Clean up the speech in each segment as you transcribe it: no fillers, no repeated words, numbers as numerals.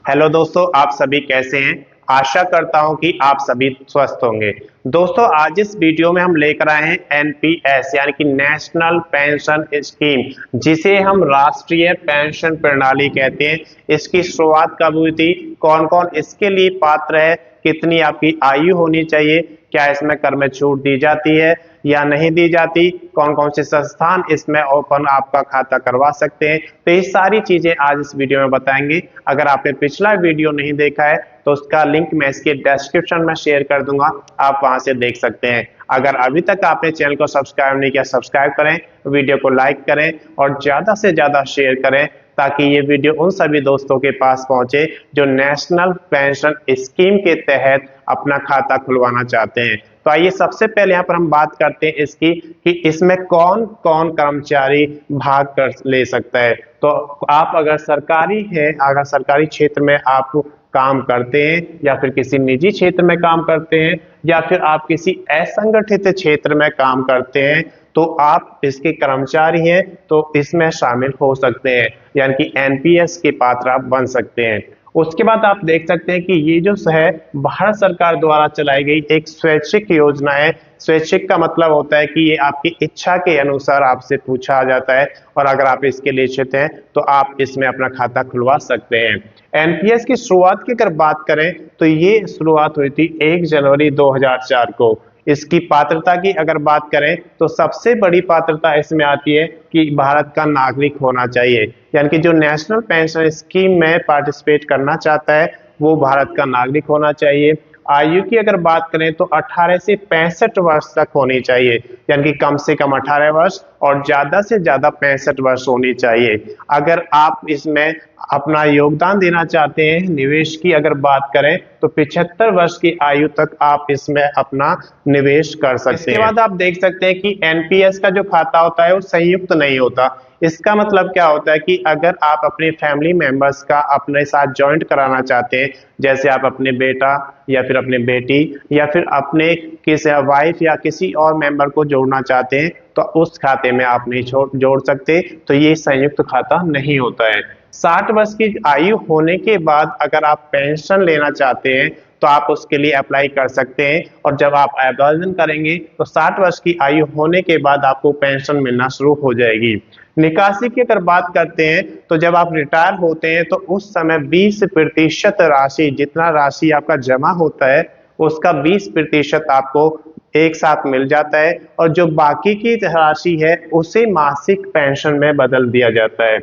Hello दोस्तों, आप सभी कैसे हैं। आशा करता हूं कि आप सभी स्वस्थ होंगे। दोस्तों, आज इस वीडियो में हम लेकर आए हैं एनपीएस यानी कि नेशनल पेंशन स्कीम, जिसे हम राष्ट्रीय पेंशन प्रणाली कहते हैं। इसकी शुरुआत कब हुई थी, कौन कौन इसके लिए पात्र है, कितनी आपकी आयु होनी चाहिए, क्या इसमें कर में छूट दी जाती है या नहीं दी जाती, कौन कौन से संस्थान इसमें ओपन आपका खाता करवा सकते हैं, तो ये सारी चीजें आज इस वीडियो में बताएंगे। अगर आपने पिछला वीडियो नहीं देखा है तो उसका लिंक मैं इसके डिस्क्रिप्शन में शेयर कर दूंगा, आप वहां से देख सकते हैं। अगर अभी तक आपने चैनल को सब्सक्राइब नहीं किया, सब्सक्राइब करें, वीडियो को लाइक करें और ज्यादा से ज्यादा शेयर करें, ताकि ये वीडियो उन सभी दोस्तों के पास पहुंचे जो नेशनल पेंशन स्कीम के तहत अपना खाता खुलवाना चाहते हैं। तो आइए सबसे पहले यहाँ पर हम बात करते हैं इसकी कि इसमें कौन कौन कर्मचारी भाग कर ले सकता है। तो आप अगर सरकारी है, अगर सरकारी क्षेत्र में आप काम करते हैं या फिर किसी निजी क्षेत्र में काम करते हैं या फिर आप किसी असंगठित क्षेत्र में काम करते हैं, तो आप इसके कर्मचारी हैं तो इसमें शामिल हो सकते हैं, यानी कि एनपीएस के पात्र आप बन सकते हैं। उसके बाद आप देख सकते हैं कि ये जो है भारत सरकार द्वारा चलाई गई एक स्वैच्छिक योजना है। स्वैच्छिक का मतलब होता है कि ये आपकी इच्छा के अनुसार आपसे पूछा जाता है और अगर आप इसके लिए इच्छुक हैं तो आप इसमें अपना खाता खुलवा सकते हैं। एनपीएस की शुरुआत की अगर बात करें तो ये शुरुआत हुई थी 1 जनवरी 2004 को। इसकी पात्रता की अगर बात करें तो सबसे बड़ी पात्रता इसमें आती है कि भारत का नागरिक होना चाहिए, यानी कि जो नेशनल पेंशन स्कीम में पार्टिसिपेट करना चाहता है वो भारत का नागरिक होना चाहिए। आयु की अगर बात करें तो 18 से 65 वर्ष तक होनी चाहिए, यानी कि कम से कम 18 वर्ष और ज्यादा से ज्यादा 65 वर्ष होनी चाहिए। अगर आप इसमें अपना योगदान देना चाहते हैं, निवेश की अगर बात करें तो 75 वर्ष की आयु तक आप इसमें अपना निवेश कर सकते हैं। इसके बाद आप देख सकते हैं कि एनपीएस का जो खाता होता है वो संयुक्त नहीं होता। इसका मतलब क्या होता है कि अगर आप अपने फैमिली मेंबर्स का अपने साथ ज्वाइंट कराना चाहते हैं, जैसे आप अपने बेटा या फिर अपने बेटी या फिर अपने किसी वाइफ या किसी और मेंबर को जोड़ना चाहते हैं, तो उस खाते में आप नहीं जोड़ सकते, तो ये संयुक्त खाता नहीं होता है। 60 वर्ष की आयु होने के बाद अगर आप पेंशन लेना चाहते हैं तो आप उसके लिए अप्लाई कर सकते हैं और जब आप आवेदन करेंगे तो 60 वर्ष की आयु होने के बाद आपको पेंशन मिलना शुरू हो जाएगी। निकासी की अगर बात करते हैं तो जब आप रिटायर होते हैं तो उस समय 20% राशि, जितना राशि आपका जमा होता है उसका 20% आपको एक साथ मिल जाता है और जो बाकी की राशि है उसे मासिक पेंशन में बदल दिया जाता है।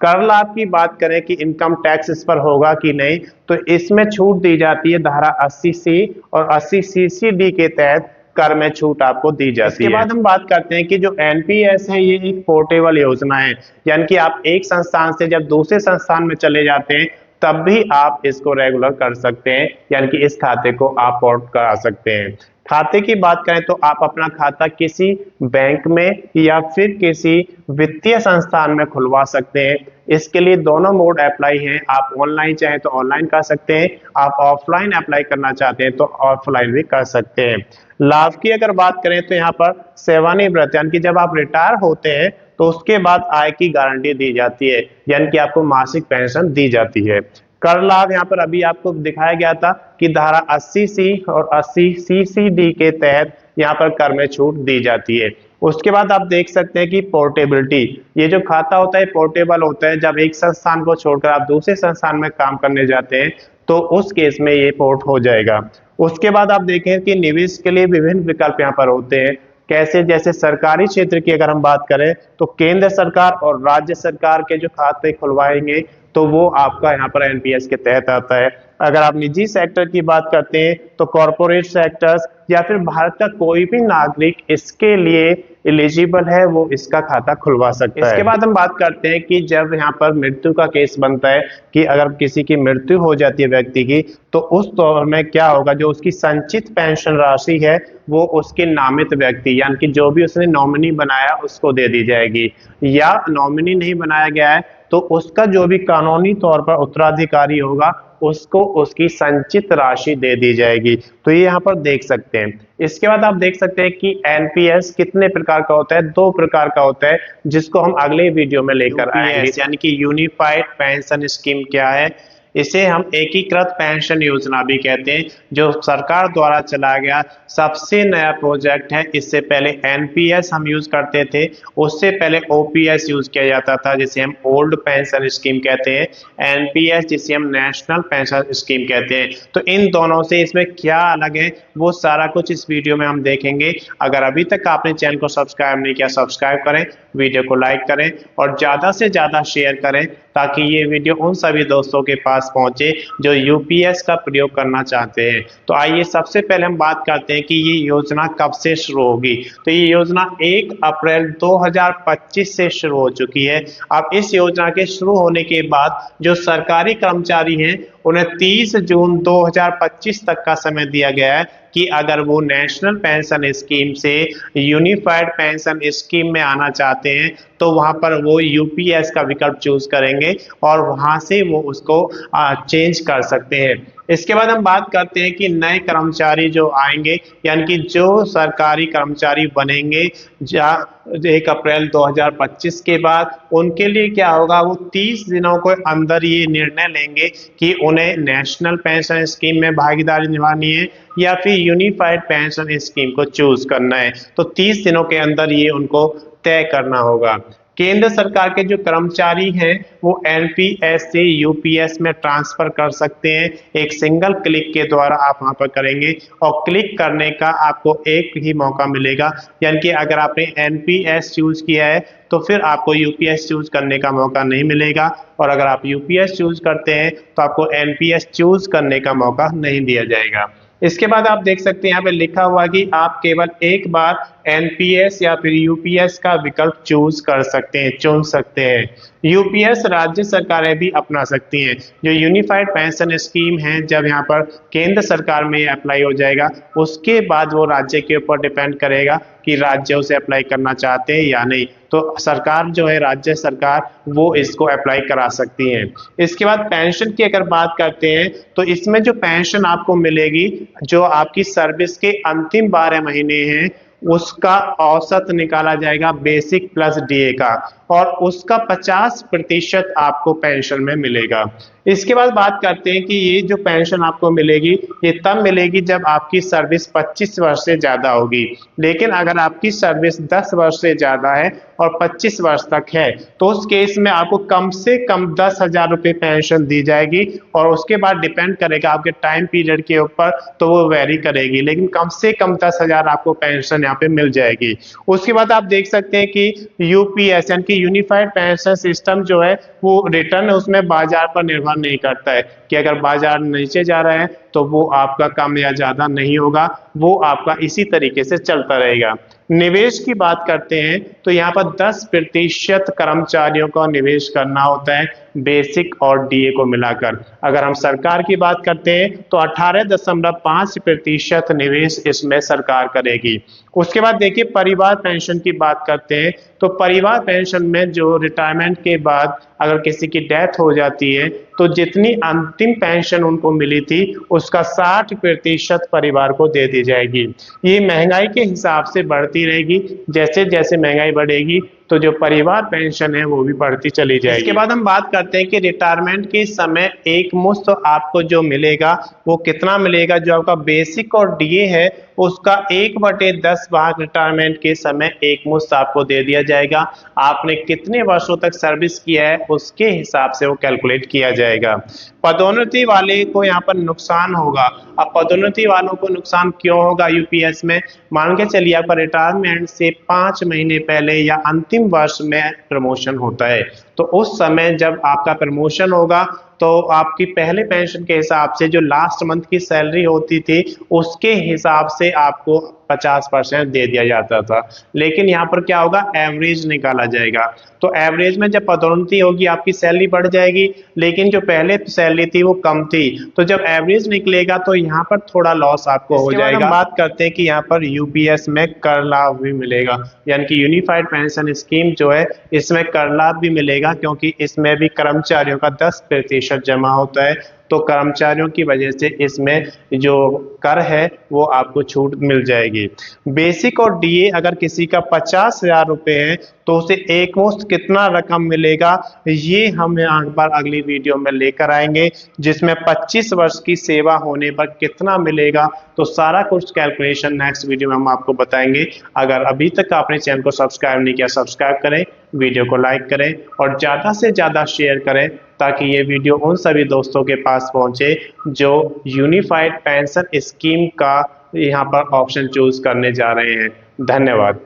कर लाभ की बात करें कि इनकम टैक्स इस पर होगा कि नहीं, तो इसमें छूट दी जाती है धारा 80C और 80CCD के तहत कर में छूट आपको दी जाती है। इसके बाद हम बात करते हैं कि जो एनपीएस है ये एक पोर्टेबल योजना है, यानी कि आप एक संस्थान से जब दूसरे संस्थान में चले जाते हैं तब भी आप इसको रेगुलर कर सकते हैं, यानी कि इस खाते को आप पोर्ट करा सकते हैं। खाते की बात करें तो आप अपना खाता किसी बैंक में या फिर किसी वित्तीय संस्थान में खुलवा सकते हैं। इसके लिए दोनों मोड अप्लाई हैं, आप ऑनलाइन चाहें तो ऑनलाइन कर सकते हैं, आप ऑफलाइन अप्लाई करना चाहते हैं तो ऑफलाइन भी कर सकते हैं। लाभ की अगर बात करें तो यहाँ पर सेवानिवृत्त, यानी कि जब आप रिटायर होते हैं तो उसके बाद आय की गारंटी दी जाती है, यानी कि आपको मासिक पेंशन दी जाती है। कर लाभ यहाँ पर अभी आपको दिखाया गया था कि धारा 80C और 80CCD के तहत यहाँ पर कर में छूट दी जाती है। उसके बाद आप देख सकते हैं कि पोर्टेबिलिटी, ये जो खाता होता है पोर्टेबल होता है। जब एक संस्थान को छोड़कर आप दूसरे संस्थान में काम करने जाते हैं तो उस केस में ये पोर्ट हो जाएगा। उसके बाद आप देखें कि निवेश के लिए विभिन्न विकल्प यहाँ पर होते हैं। कैसे, जैसे सरकारी क्षेत्र की अगर हम बात करें तो केंद्र सरकार और राज्य सरकार के जो खाते खुलवाएंगे तो वो आपका यहाँ पर एनपीएस के तहत आता है। अगर आप निजी सेक्टर की बात करते हैं तो कॉरपोरेट सेक्टर्स या फिर भारत का कोई भी नागरिक इसके लिए एलिजिबल है, वो इसका खाता खुलवा सकता है। इसके बाद हम बात करते हैं कि जब यहाँ पर मृत्यु का केस बनता है कि अगर किसी की मृत्यु हो जाती है व्यक्ति की, तो उस दौर में क्या होगा, जो उसकी संचित पेंशन राशि है वो उसके नामित व्यक्ति यानी कि जो भी उसने नॉमिनी बनाया उसको दे दी जाएगी, या नॉमिनी नहीं बनाया गया है तो उसका जो भी कानूनी तौर पर उत्तराधिकारी होगा उसको उसकी संचित राशि दे दी जाएगी। तो ये यहाँ पर देख सकते हैं। इसके बाद आप देख सकते हैं कि एनपीएस कितने प्रकार का होता है, 2 प्रकार का होता है, जिसको हम अगले वीडियो में लेकर आएंगे, यानी कि यूनिफाइड पेंशन स्कीम क्या है, इसे हम एकीकृत पेंशन योजना भी कहते हैं, जो सरकार द्वारा चलाया गया सबसे नया प्रोजेक्ट है। इससे पहले एनपीएस हम यूज करते थे, उससे पहले ओपीएस यूज किया जाता था जिसे हम ओल्ड पेंशन स्कीम कहते हैं, एनपीएस जिसे हम नेशनल पेंशन स्कीम कहते हैं। तो इन दोनों से इसमें क्या अलग है वो सारा कुछ इस वीडियो में हम देखेंगे। अगर अभी तक आपने चैनल को सब्सक्राइब नहीं किया, सब्सक्राइब करें, वीडियो को लाइक करें और ज़्यादा से ज़्यादा शेयर करें ताकि ये वीडियो उन सभी दोस्तों के पास पहुंचे जो यूपीएस का प्रयोग करना चाहते हैं। तो आइए सबसे पहले हम बात करते हैं कि ये योजना कब से शुरू होगी। तो ये योजना 1 अप्रैल 2025 से शुरू हो चुकी है। अब इस योजना के शुरू होने के बाद जो सरकारी कर्मचारी हैं उन्हें 30 जून 2025 तक का समय दिया गया है कि अगर वो नेशनल पेंशन स्कीम से यूनिफाइड पेंशन स्कीम में आना चाहते हैं तो वहां पर वो यूपीएस का विकल्प चूज करेंगे और वहां से वो उसको चेंज कर सकते हैं। इसके बाद हम बात करते हैं कि नए कर्मचारी जो आएंगे यानी कि जो सरकारी कर्मचारी बनेंगे 1 अप्रैल 2025 के बाद, उनके लिए क्या होगा, वो 30 दिनों के अंदर ये निर्णय लेंगे कि उन्हें नेशनल पेंशन स्कीम में भागीदारी निभानी है या फिर यूनिफाइड पेंशन स्कीम को चूज करना है। तो 30 दिनों के अंदर ये उनको तय करना होगा। केंद्र सरकार के जो कर्मचारी हैं वो एनपीएस से यूपीएस में ट्रांसफर कर सकते हैं। एक सिंगल क्लिक के द्वारा आप वहां पर करेंगे और क्लिक करने का आपको एक ही मौका मिलेगा, यानी कि अगर आपने एनपीएस चूज किया है तो फिर आपको यूपीएस चूज करने का मौका नहीं मिलेगा, और अगर आप यूपीएस चूज करते हैं तो आपको एनपीएस चूज करने का मौका नहीं दिया जाएगा। इसके बाद आप देख सकते हैं यहाँ पे लिखा हुआ कि आप केवल एक बार एनपीएस या फिर यूपीएस का विकल्प चूज कर सकते हैं, चुन सकते हैं। यूपीएस राज्य सरकारें भी अपना सकती हैं। जो यूनिफाइड पेंशन स्कीम है, जब यहाँ पर केंद्र सरकार में अप्लाई हो जाएगा उसके बाद वो राज्य के ऊपर डिपेंड करेगा कि राज्य उसे अप्लाई करना चाहते हैं या नहीं। तो सरकार जो है, राज्य सरकार, वो इसको अप्लाई करा सकती है। इसके बाद पेंशन की अगर बात करते हैं तो इसमें जो पेंशन आपको मिलेगी, जो आपकी सर्विस के अंतिम 12 महीने हैं उसका औसत निकाला जाएगा बेसिक प्लस डीए का, और उसका 50% आपको पेंशन में मिलेगा। इसके बाद बात करते हैं कि ये जो पेंशन आपको मिलेगी ये तब मिलेगी जब आपकी सर्विस 25 वर्ष से ज्यादा होगी। लेकिन अगर आपकी सर्विस 10 वर्ष से ज्यादा है और 25 वर्ष तक है तो उस केस में आपको कम से कम 10,000 रुपये पेंशन दी जाएगी, और उसके बाद डिपेंड करेगा आपके टाइम पीरियड के ऊपर, तो वो वेरी करेगी, लेकिन कम से कम 10,000 आपको पेंशन यहाँ पे मिल जाएगी। उसके बाद आप देख सकते हैं कि यूपीएस यानी कि यूनिफाइड पेंशन सिस्टम जो है वो रिटर्न उसमें बाजार पर निर्भर नहीं करता है कि अगर बाजार नीचे जा रहा है तो वो आपका कम या ज्यादा नहीं होगा, वो आपका इसी तरीके से चलता रहेगा। निवेश की बात करते हैं तो यहाँ पर 10% कर्मचारियों को निवेश करना होता है बेसिक और डीए को मिलाकर। अगर हम सरकार की बात करते हैं तो 18.5% निवेश इसमें सरकार करेगी। उसके बाद देखिए परिवार पेंशन की बात करते हैं तो परिवार पेंशन में जो रिटायरमेंट के बाद अगर किसी की डेथ हो जाती है तो जितनी अंतिम पेंशन उनको मिली थी उसका 60% परिवार को दे दी जाएगी। ये महंगाई के हिसाब से बढ़ती रहेगी, जैसे जैसे महंगाई बढ़ेगी तो जो परिवार पेंशन है वो भी बढ़ती चली जाएगी। इसके बाद हम बात करते हैं कि रिटायरमेंट के समय एक मुश्त आपको जो मिलेगा वो कितना मिलेगा। जो आपका बेसिक और डीए है उसका 1/10 भाग रिटायरमेंट के समय एक मुश्त आपको दे दिया जाएगा। आपने कितने वर्षों तक सर्विस किया है उसके हिसाब से वो कैलकुलेट किया जाएगा। पदोन्नति वाले को यहाँ पर नुकसान होगा। अब पदोन्नति वालों को नुकसान क्यों होगा यूपीएस में, मान के चलिए आपका रिटायरमेंट से 5 महीने पहले या अंतिम वर्ष में प्रमोशन होता है, तो उस समय जब आपका प्रमोशन होगा तो आपकी पहले पेंशन के हिसाब से जो लास्ट मंथ की सैलरी होती थी उसके हिसाब से आपको 50% दे दिया जाता था। लेकिन यहाँ पर क्या होगा, एवरेज निकाला जाएगा। तो एवरेज में जब पदोन्नति होगी आपकी सैलरी बढ़ जाएगी, लेकिन जो पहले सैलरी थी वो कम थी, तो जब एवरेज निकलेगा तो यहाँ पर थोड़ा लॉस आपको हो जाएगा। बात करते हैं कि यहाँ पर यूपीएस में कर लाभ भी मिलेगा, यानी कि यूनिफाइड पेंशन स्कीम जो है इसमें कर लाभ भी मिलेगा, क्योंकि इसमें भी कर्मचारियों का 10% जमा होता है। तो कर्मचारियों की वजह से इसमें जो कर है वो आपको छूट मिल जाएगी। बेसिक और डीए अगर किसी का 50,000 रुपये है तो उसे एक मुश्त कितना रकम मिलेगा, ये हम यहाँ पर अगली वीडियो में लेकर आएंगे, जिसमें 25 वर्ष की सेवा होने पर कितना मिलेगा। तो सारा कुछ कैलकुलेशन नेक्स्ट वीडियो में हम आपको बताएंगे। अगर अभी तक आपने चैनल को सब्सक्राइब नहीं किया, सब्सक्राइब करें, वीडियो को लाइक करें और ज़्यादा से ज़्यादा शेयर करें, ताकि ये वीडियो उन सभी दोस्तों के पास पहुंचे जो यूनिफाइड पेंशन स्कीम का यहाँ पर ऑप्शन चूज करने जा रहे हैं। धन्यवाद।